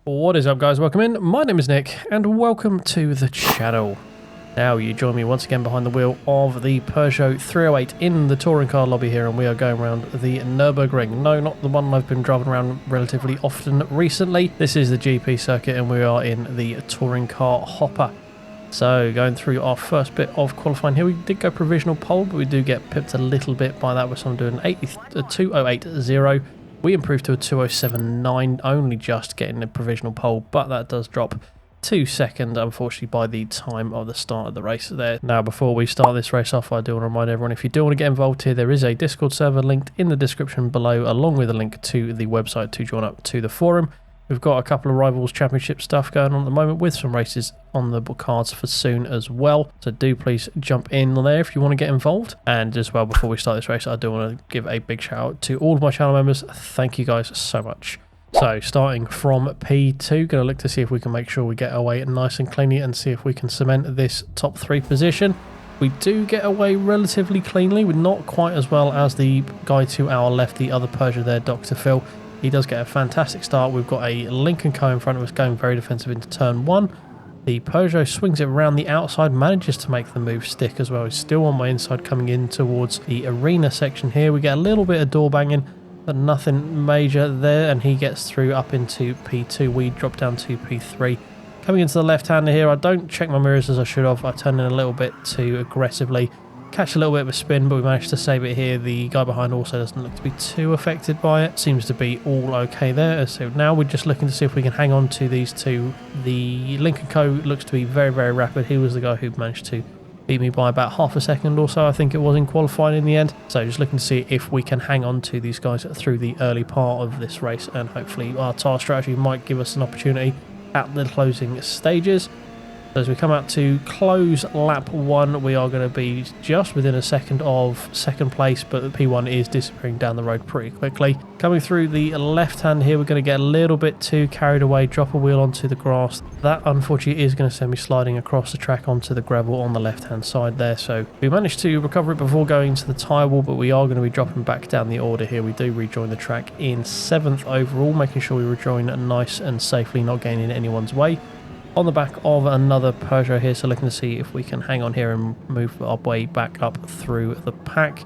What is up, guys? Welcome in. My name is Nick and welcome to the channel. Now you join me once again behind the wheel of the Peugeot 308 in the touring car lobby here, and we are going around the Nürburgring. No, not the one I've been driving around relatively often recently. This is the GP circuit and we are in the touring car hopper. So going through our first bit of qualifying here, we did go provisional pole, but we do get pipped a little bit by that with someone doing a 2080. We improved to a 2079, only just getting a provisional pole, but that does drop 2 seconds, unfortunately, by the time of the start of the race there. Now, before we start this race off, I do want to remind everyone, if you do want to get involved here, there is a Discord server linked in the description below, along with a link to the website to join up to the forum. We've got a couple of Rivals Championship stuff going on at the moment with some races on the cards for soon as well. So do please jump in there if you want to get involved. And as well, before we start this race, I do want to give a big shout out to all of my channel members. Thank you guys so much. So starting from P2, going to look to see if we can make sure we get away nice and cleanly and see if we can cement this top 3 position. We do get away relatively cleanly, with not quite as well as the guy to our left, the other Peugeot there, Dr. Phil. He does get a fantastic start. We've got a Lincoln Co in front of us going very defensive into turn 1. The Peugeot swings it around the outside, manages to make the move stick as well. He's still on my inside coming in towards the arena section here. We get a little bit of door banging, but nothing major there, and he gets through up into P2. We drop down to P3. Coming into the left-hander here, I don't check my mirrors as I should have. I turn in a little bit too aggressively. Catch a little bit of a spin, but we managed to save it here. The guy behind also doesn't look to be too affected by it. Seems to be all okay there. So now we're just looking to see if we can hang on to these two. The Lincoln Co looks to be very, very rapid. He was the guy who managed to beat me by about half a second or so, I think it was, in qualifying in the end. So just looking to see if we can hang on to these guys through the early part of this race, and hopefully our tyre strategy might give us an opportunity at the closing stages. So as we come out to close lap 1, we are going to be just within a second of second place, but the P1 is disappearing down the road pretty quickly. Coming through the left hand here, we're going to get a little bit too carried away, drop a wheel onto the grass. That unfortunately is going to send me sliding across the track onto the gravel on the left hand side there. So we managed to recover it before going to the tyre wall, but we are going to be dropping back down the order here. We do rejoin the track in 7th overall, making sure we rejoin nice and safely, not getting in anyone's way. On the back of another Peugeot here, so looking to see if we can hang on here and move our way back up through the pack.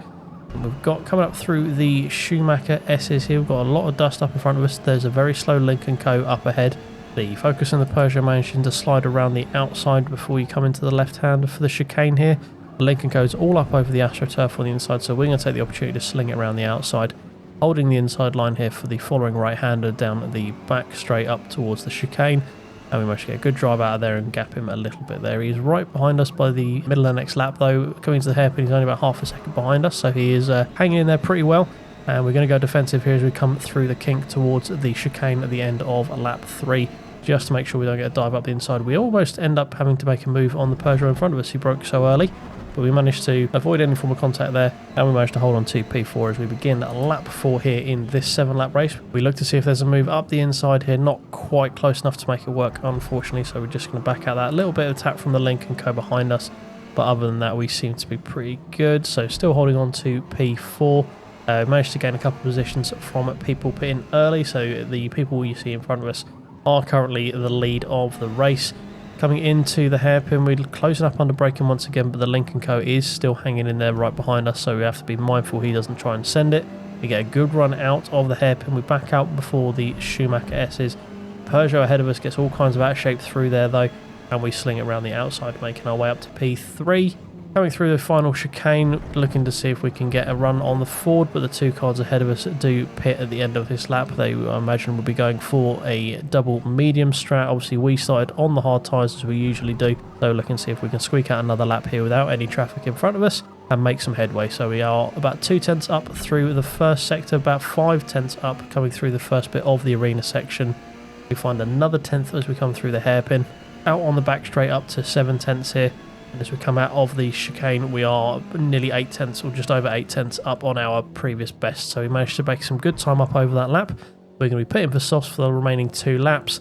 And we've got coming up through the Schumacher S's here, we've got a lot of dust up in front of us. There's a very slow Lincoln Co up ahead. The Focus and the Peugeot managing to slide around the outside before you come into the left hand for the chicane here. The Lincoln Co is all up over the AstroTurf on the inside, so we're going to take the opportunity to sling it around the outside, holding the inside line here for the following right-hander down the back straight up towards the chicane. And we managed to get a good drive out of there and gap him a little bit there. He's right behind us by the middle of the next lap though. Coming to the hairpin, he's only about half a second behind us, so he is hanging in there pretty well. And we're going to go defensive here as we come through the kink towards the chicane at the end of lap 3, just to make sure we don't get a dive up the inside. We almost end up having to make a move on the Peugeot in front of us who broke so early, but we managed to avoid any form of contact there, and we managed to hold on to P4 as we begin lap 4 here in this 7-lap race. We look to see if there's a move up the inside here, not quite close enough to make it work, unfortunately, so we're just going to back out that. A little bit of attack from the Lincoln Co behind us, but other than that we seem to be pretty good. So still holding on to P4. Managed to gain a couple of positions from people pitting early, so the people you see in front of us are currently the lead of the race. Coming into the hairpin, we're closing up under braking once again, but the Lincoln Co is still hanging in there right behind us, so we have to be mindful he doesn't try and send it. We get a good run out of the hairpin, we back out before the Schumacher S's. Peugeot ahead of us gets all kinds of out shape through there though, and we sling it around the outside, making our way up to P3. Coming through the final chicane, looking to see if we can get a run on the Ford, but the two cars ahead of us do pit at the end of this lap. They, I imagine, will be going for a double medium strat. Obviously, we started on the hard tyres as we usually do, so looking to see if we can squeak out another lap here without any traffic in front of us and make some headway. So we are about 2 tenths up through the first sector, about 5 tenths up coming through the first bit of the arena section. We find another tenth as we come through the hairpin. Out on the back straight up to 7 tenths here. And as we come out of the chicane, we are nearly 8 tenths or just over 8 tenths up on our previous best. So we managed to make some good time up over that lap. We're going to be pitting for softs for the remaining 2 laps.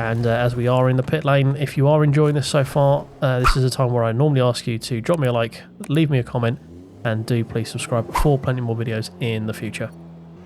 And as we are in the pit lane, if you are enjoying this so far, this is a time where I normally ask you to drop me a like, leave me a comment, and do please subscribe for plenty more videos in the future.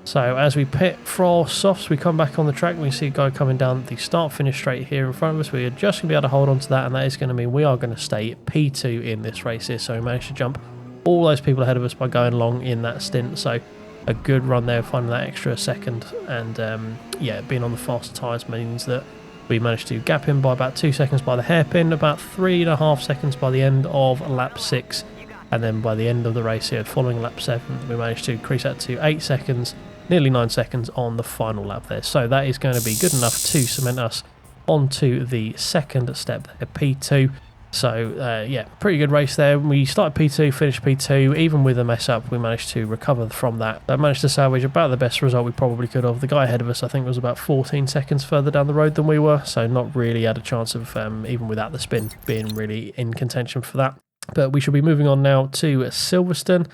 So as we pit for softs, we come back on the track. We see a guy coming down the start-finish straight here in front of us. We are just going to be able to hold on to that, and that is going to mean we are going to stay P2 in this race here. So we managed to jump all those people ahead of us by going long in that stint. So a good run there, finding that extra second, and yeah, being on the faster tyres means that we managed to gap him by about 2 seconds by the hairpin, about 3.5 seconds by the end of lap 6, and then by the end of the race here, following lap 7, we managed to increase that to 8 seconds, nearly 9 seconds on the final lap there. So that is going to be good enough to cement us onto the second step there, P2. So yeah, pretty good race there. We started P2, finished P2. Even with a mess up, we managed to recover from that. I managed to salvage about the best result we probably could have. The guy ahead of us, I think, was about 14 seconds further down the road than we were, so not really had a chance of, even without the spin, being really in contention for that. But we shall be moving on now to Silverstone.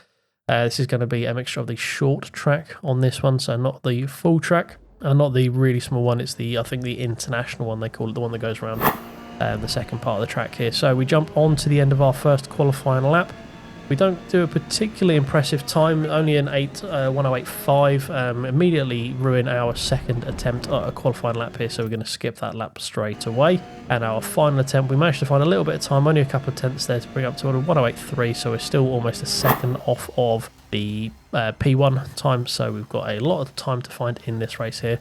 This is going to be a mixture of the short track on this one, so not the full track, and not the really small one. It's the, I think, the international one, they call it, the one that goes around the second part of the track here. So we jump on to the end of our first qualifying lap. We don't do a particularly impressive time, only an 1:08.5. Immediately ruin our second attempt at a qualifying lap here, so we're going to skip that lap straight away. And our final attempt, we managed to find a little bit of time, only a couple of tenths there to bring up to 1:08.3, so we're still almost a second off of the P1 time, so we've got a lot of time to find in this race here.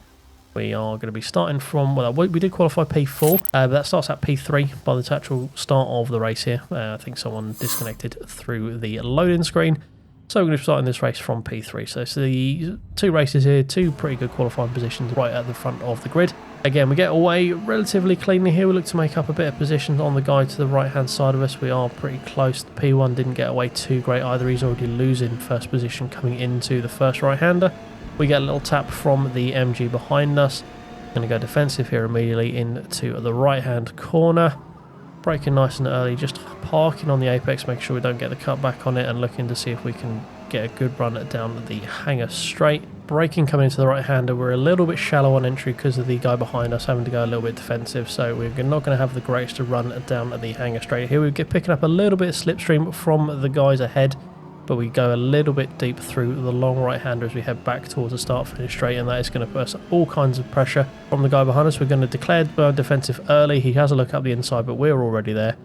We are going to be starting from, well, we did qualify P4, but that starts at P3 by the actual start of the race here. I think someone disconnected through the loading screen. So we're going to be starting this race from P3. So it's the two races here, two pretty good qualifying positions right at the front of the grid. Again, we get away relatively cleanly here. We look to make up a bit of position on the guy to the right-hand side of us. We are pretty close. The P1 didn't get away too great either. He's already losing first position coming into the first right-hander. We get a little tap from the MG behind us. Going to go defensive here immediately into the right-hand corner. Braking nice and early, just parking on the apex, make sure we don't get the cut back on it, and looking to see if we can get a good run down the hanger straight. Braking coming into the right-hander, we're a little bit shallow on entry because of the guy behind us having to go a little bit defensive, so we're not going to have the greatest run down the hanger straight here. We're picking up a little bit of slipstream from the guys ahead, but we go a little bit deep through the long right-hander as we head back towards the start-finish straight, and that is going to put us all kinds of pressure from the guy behind us. We're going to declare defensive early. He has a look up the inside, but we're already there.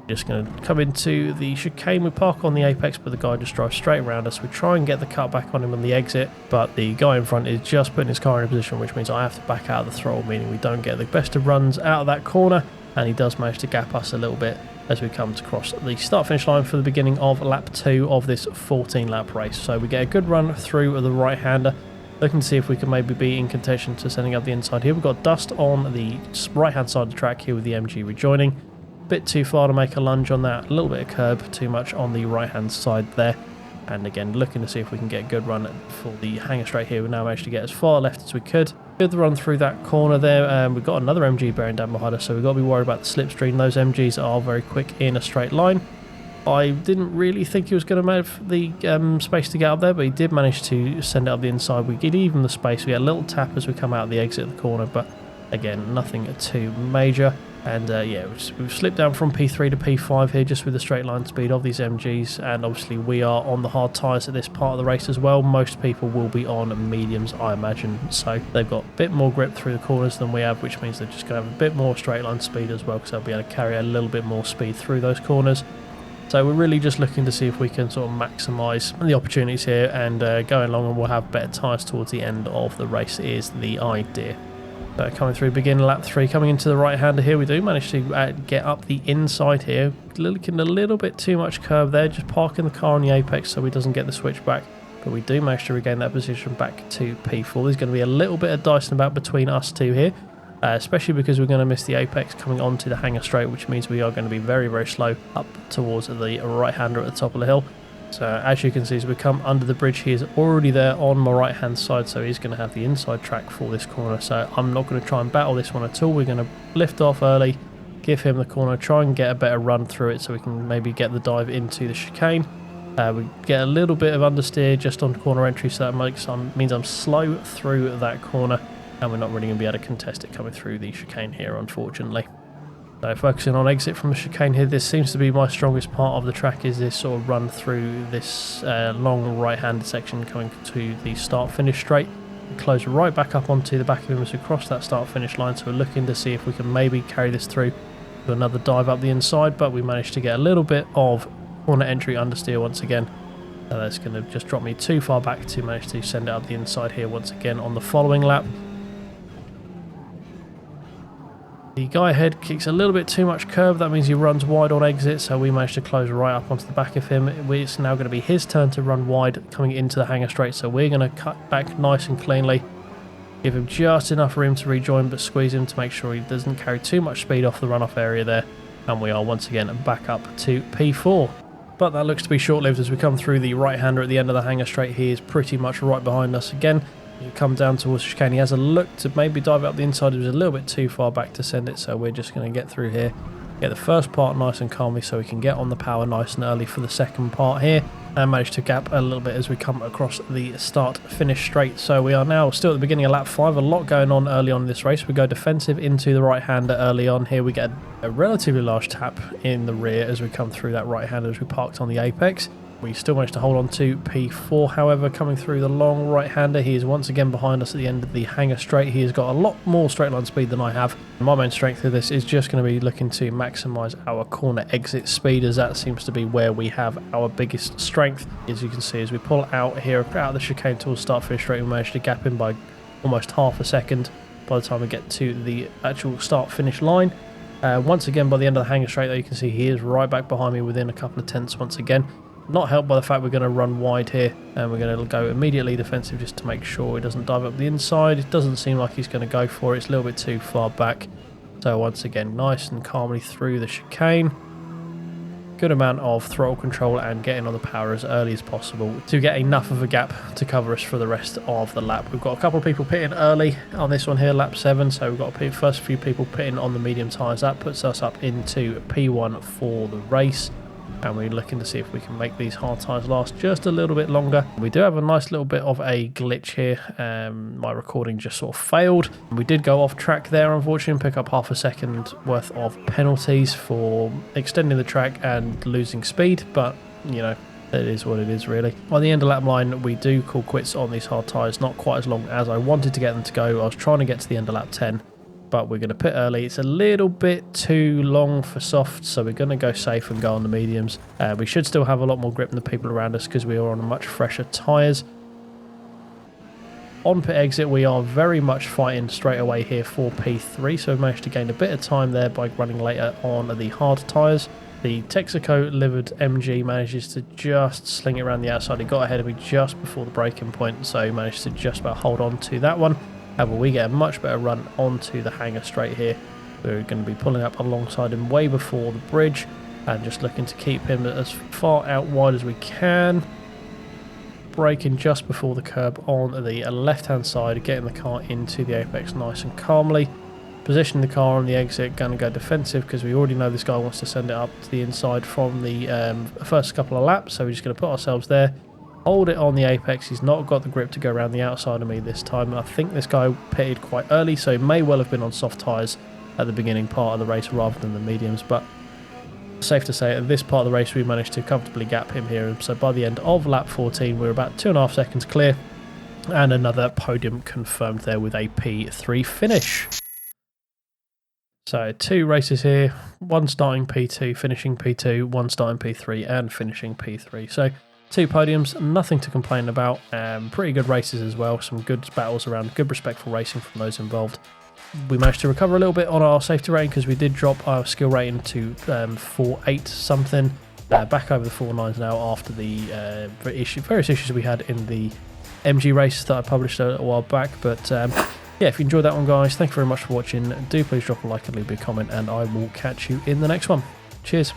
Just going to come into the chicane. We park on the apex, but the guy just drives straight around us. We try and get the cut back on him on the exit, but the guy in front is just putting his car in a position, which means I have to back out of the throttle, meaning we don't get the best of runs out of that corner, and he does manage to gap us a little bit as we come to cross the start-finish line for the beginning of lap 2 of this 14-lap race. So we get a good run through the right-hander, looking to see if we can maybe be in contention to sending up the inside here. We've got dust on the right-hand side of the track here with the MG rejoining. Bit too far to make a lunge on that, a little bit of curb, too much on the right-hand side there. And again, looking to see if we can get a good run for the hanger straight here. We now managed to get as far left as we could. Good run through that corner there. We've got another MG bearing down behind us, so we've got to be worried about the slipstream. Those MGs are very quick in a straight line. I didn't really think he was going to have the space to get up there, but he did manage to send it up the inside. We get even the space. We get a little tap as we come out of the exit of the corner, but again, nothing too major. And yeah, we've slipped down from P3 to P5 here just with the straight line speed of these MGs, and obviously we are on the hard tyres at this part of the race as well. Most people will be on mediums, I imagine, so they've got a bit more grip through the corners than we have, which means they're just going to have a bit more straight line speed as well, because they'll be able to carry a little bit more speed through those corners. So we're really just looking to see if we can sort of maximise the opportunities here and going along, and we'll have better tyres towards the end of the race is the idea. Coming through beginning lap 3, coming into the right-hander here, we do manage to get up the inside here. Looking a little bit too much curve there, just parking the car on the apex so he doesn't get the switch back. But we do manage to regain that position back to P4. There's going to be a little bit of dicing about between us two here, especially because we're going to miss the apex coming onto the hanger straight, which means we are going to be very, very slow up towards the right-hander at the top of the hill. So as you can see, as we come under the bridge, he is already there on my right hand side, so he's going to have the inside track for this corner. So I'm not going to try and battle this one at all. We're going to lift off early, give him the corner, try and get a better run through it so we can maybe get the dive into the chicane. We get a little bit of understeer just on corner entry, so that means I'm slow through that corner, and we're not really going to be able to contest it coming through the chicane here, unfortunately. So focusing on exit from the chicane here, this seems to be my strongest part of the track, is this sort of run through this long right-handed section coming to the start-finish straight. We close right back up onto the back of him as we cross that start-finish line, so we're looking to see if we can maybe carry this through to another dive up the inside, but we managed to get a little bit of corner entry understeer once again. So that's going to just drop me too far back to manage to send it up the inside here once again on the following lap. The guy ahead kicks a little bit too much curb, that means he runs wide on exit, so we managed to close right up onto the back of him. It's now going to be his turn to run wide coming into the hangar straight, so we're going to cut back nice and cleanly, give him just enough room to rejoin but squeeze him to make sure he doesn't carry too much speed off the runoff area there, and we are once again back up to P4. But that looks to be short-lived as we come through the right-hander at the end of the hangar straight. He is pretty much right behind us again. You come down towards the chicane, he has a look to maybe dive up the inside. It was a little bit too far back to send it, so we're just going to get through here, get the first part nice and calmly so we can get on the power nice and early for the second part here, and manage to gap a little bit as we come across the start finish straight. So we are now still at the beginning of lap 5, a lot going on early on in this race. We go defensive into the right-hander early on here. We get a relatively large tap in the rear as we come through that right-hander as we parked on the apex. We still managed to hold on to P4, however, coming through the long right-hander. He is once again behind us at the end of the hangar straight. He has got a lot more straight line speed than I have. My main strength of this is just going to be looking to maximise our corner exit speed, as that seems to be where we have our biggest strength. As you can see, as we pull out here, out of the chicane towards start finish straight, we managed to gap him by almost half a second by the time we get to the actual start finish line. Once again, by the end of the hangar straight, though, you can see he is right back behind me within a couple of tenths once again. Not helped by the fact we're going to run wide here, and we're going to go immediately defensive just to make sure he doesn't dive up the inside. It doesn't seem like he's going to go for it. It's a little bit too far back. So once again, nice and calmly through the chicane. Good amount of throttle control and getting on the power as early as possible to get enough of a gap to cover us for the rest of the lap. We've got a couple of people pitting early on this one here, lap 7, so we've got the first few people pitting on the medium tyres. That puts us up into P1 for the race, and we're looking to see if we can make these hard tyres last just a little bit longer. We do have a nice little bit of a glitch here. My recording just sort of failed. We did go off track there, unfortunately, and pick up half a second worth of penalties for extending the track and losing speed, but you know, it is what it is really. By the end of lap line, we do call quits on these hard tyres, not quite as long as I wanted to get them to go. I was trying to get to the end of lap 10, but we're going to pit early. It's a little bit too long for soft, so we're going to go safe and go on the mediums. We should still have a lot more grip than the people around us because we are on much fresher tyres. On pit exit, we are very much fighting straight away here for P3, so we've managed to gain a bit of time there by running later on the hard tyres. The Texaco livered MG manages to just sling it around the outside. He got ahead of me just before the braking point, so he managed to just about hold on to that one. However, we get a much better run onto the hangar straight here. We're going to be pulling up alongside him way before the bridge and just looking to keep him as far out wide as we can. Braking just before the curb on the left-hand side, getting the car into the apex nice and calmly. Positioning the car on the exit, going to go defensive because we already know this guy wants to send it up to the inside from the first couple of laps, so we're just going to put ourselves there. Hold it on the apex. He's not got the grip to go around the outside of me this time. I think this guy pitted quite early, so he may well have been on soft tyres at the beginning part of the race rather than the mediums, but safe to say at this part of the race we managed to comfortably gap him here. So by the end of lap 14 we're about 2.5 seconds clear, and another podium confirmed there with a P3 finish. So 2 races here, one starting P2, finishing P2, one starting P3 and finishing P3. So 2 podiums, nothing to complain about. Pretty good races as well, some good battles around, good respectful racing from those involved. We managed to recover a little bit on our safety rating because we did drop our skill rating to 4.8 something, back over the 4.9s now after the various issues we had in the MG race that I published a while back. But yeah, if you enjoyed that one, guys, thank you very much for watching. Do please drop a like and leave me a comment, and I will catch you in the next one. Cheers.